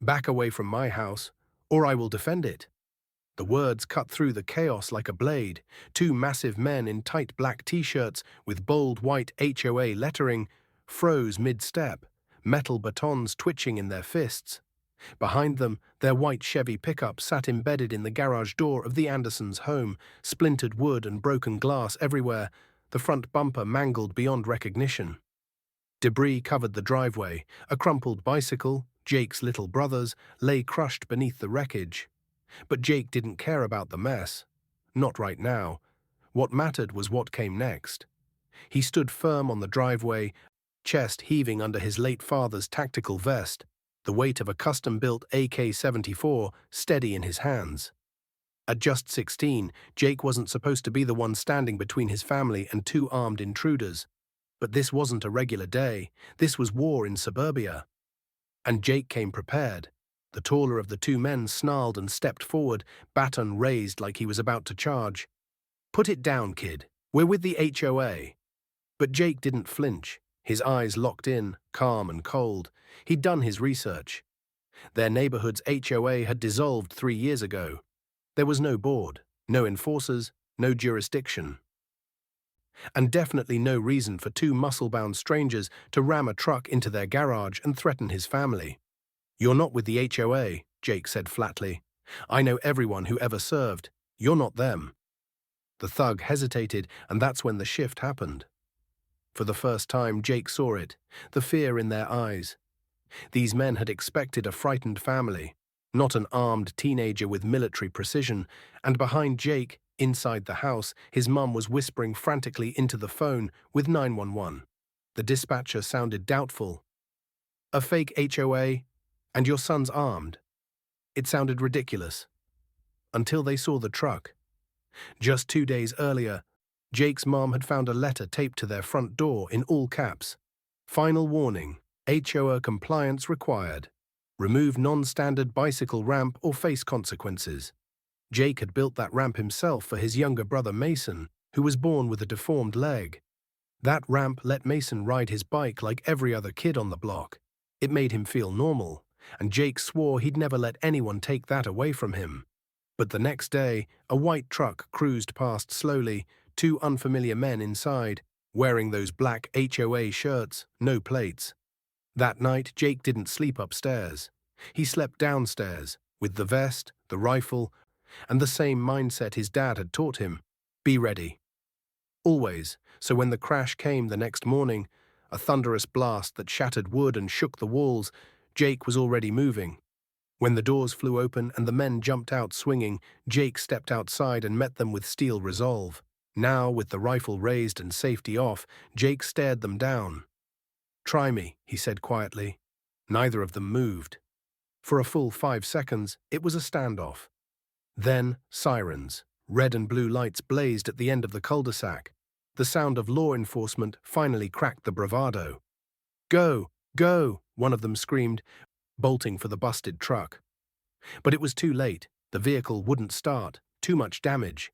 "Back away from my house, or I will defend it." The words cut through the chaos like a blade. Two massive men in tight black t-shirts with bold white HOA lettering froze mid-step, metal batons twitching in their fists. Behind them, their white Chevy pickup sat embedded in the garage door of the Andersons' home, splintered wood and broken glass everywhere, the front bumper mangled beyond recognition. Debris covered the driveway. A crumpled bicycle, Jake's little brother's, lay crushed beneath the wreckage. But Jake didn't care about the mess. Not right now. What mattered was what came next. He stood firm on the driveway, chest heaving under his late father's tactical vest, the weight of a custom-built AK-74 steady in his hands. At just 16, Jake wasn't supposed to be the one standing between his family and two armed intruders. But this wasn't a regular day. This was war in suburbia. And Jake came prepared. The taller of the two men snarled and stepped forward, baton raised like he was about to charge. "Put it down, kid. We're with the HOA." But Jake didn't flinch, his eyes locked in, calm and cold. He'd done his research. Their neighborhood's HOA had dissolved 3 years ago. There was no board, no enforcers, no jurisdiction. And definitely no reason for two muscle-bound strangers to ram a truck into their garage and threaten his family. "You're not with the HOA," Jake said flatly. "I know everyone who ever served. You're not them." The thug hesitated, and that's when the shift happened. For the first time, Jake saw it, the fear in their eyes. These men had expected a frightened family, not an armed teenager with military precision, and behind Jake, inside the house, his mum was whispering frantically into the phone with 911. The dispatcher sounded doubtful. "A fake HOA? And your son's armed?" It sounded ridiculous. Until they saw the truck. Just 2 days earlier, Jake's mom had found a letter taped to their front door in all caps. "Final warning, HOA compliance required. Remove non-standard bicycle ramp or face consequences." Jake had built that ramp himself for his younger brother Mason, who was born with a deformed leg. That ramp let Mason ride his bike like every other kid on the block. It made him feel normal, and Jake swore he'd never let anyone take that away from him. But the next day, a white truck cruised past slowly, two unfamiliar men inside, wearing those black HOA shirts, no plates. That night, Jake didn't sleep upstairs. He slept downstairs, with the vest, the rifle, and the same mindset his dad had taught him. Be ready. Always, so when the crash came the next morning, a thunderous blast that shattered wood and shook the walls, Jake was already moving. When the doors flew open and the men jumped out swinging, Jake stepped outside and met them with steel resolve. Now, with the rifle raised and safety off, Jake stared them down. "Try me," he said quietly. Neither of them moved. For a full 5 seconds, it was a standoff. Then, sirens. Red and blue lights blazed at the end of the cul-de-sac. The sound of law enforcement finally cracked the bravado. "Go! Go!" one of them screamed, bolting for the busted truck. But it was too late. The vehicle wouldn't start. Too much damage.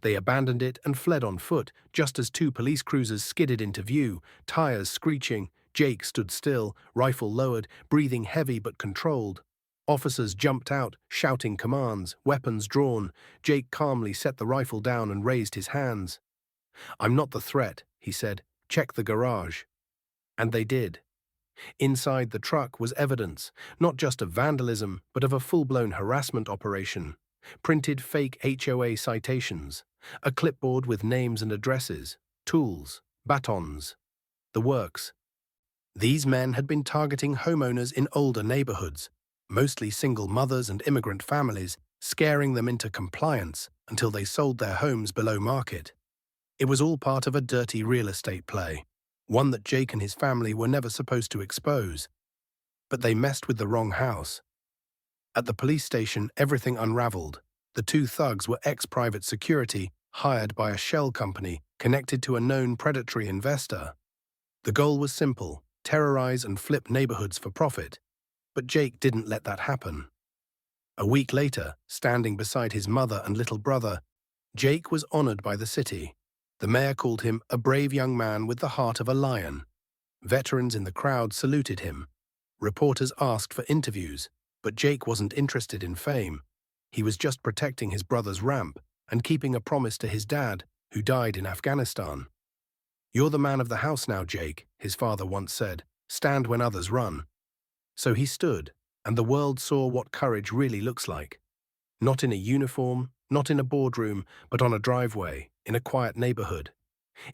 They abandoned it and fled on foot, just as 2 police cruisers skidded into view, tires screeching. Jake stood still, rifle lowered, breathing heavy but controlled. Officers jumped out, shouting commands, weapons drawn. Jake calmly set the rifle down and raised his hands. "I'm not the threat," he said. "Check the garage." And they did. Inside the truck was evidence, not just of vandalism, but of a full-blown harassment operation. Printed fake HOA citations, a clipboard with names and addresses, tools, batons, the works. These men had been targeting homeowners in older neighborhoods, mostly single mothers and immigrant families, scaring them into compliance until they sold their homes below market. It was all part of a dirty real estate play, one that Jake and his family were never supposed to expose. But they messed with the wrong house. At the police station, everything unraveled. The 2 thugs were ex-private security, hired by a shell company connected to a known predatory investor. The goal was simple: terrorize and flip neighborhoods for profit. But Jake didn't let that happen. A week later, standing beside his mother and little brother, Jake was honored by the city. The mayor called him a brave young man with the heart of a lion. Veterans in the crowd saluted him. Reporters asked for interviews. But Jake wasn't interested in fame. He was just protecting his brother's ramp and keeping a promise to his dad, who died in Afghanistan. "You're the man of the house now, Jake," his father once said. "Stand when others run." So he stood, and the world saw what courage really looks like. Not in a uniform, not in a boardroom, but on a driveway, in a quiet neighborhood,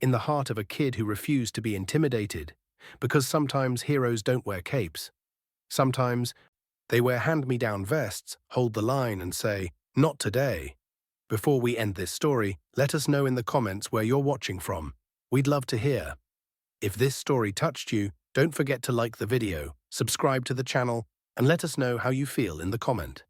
in the heart of a kid who refused to be intimidated, because sometimes heroes don't wear capes. Sometimes they wear hand-me-down vests, hold the line and say, "Not today." Before we end this story, let us know in the comments where you're watching from. We'd love to hear. If this story touched you, don't forget to like the video, subscribe to the channel, and let us know how you feel in the comment.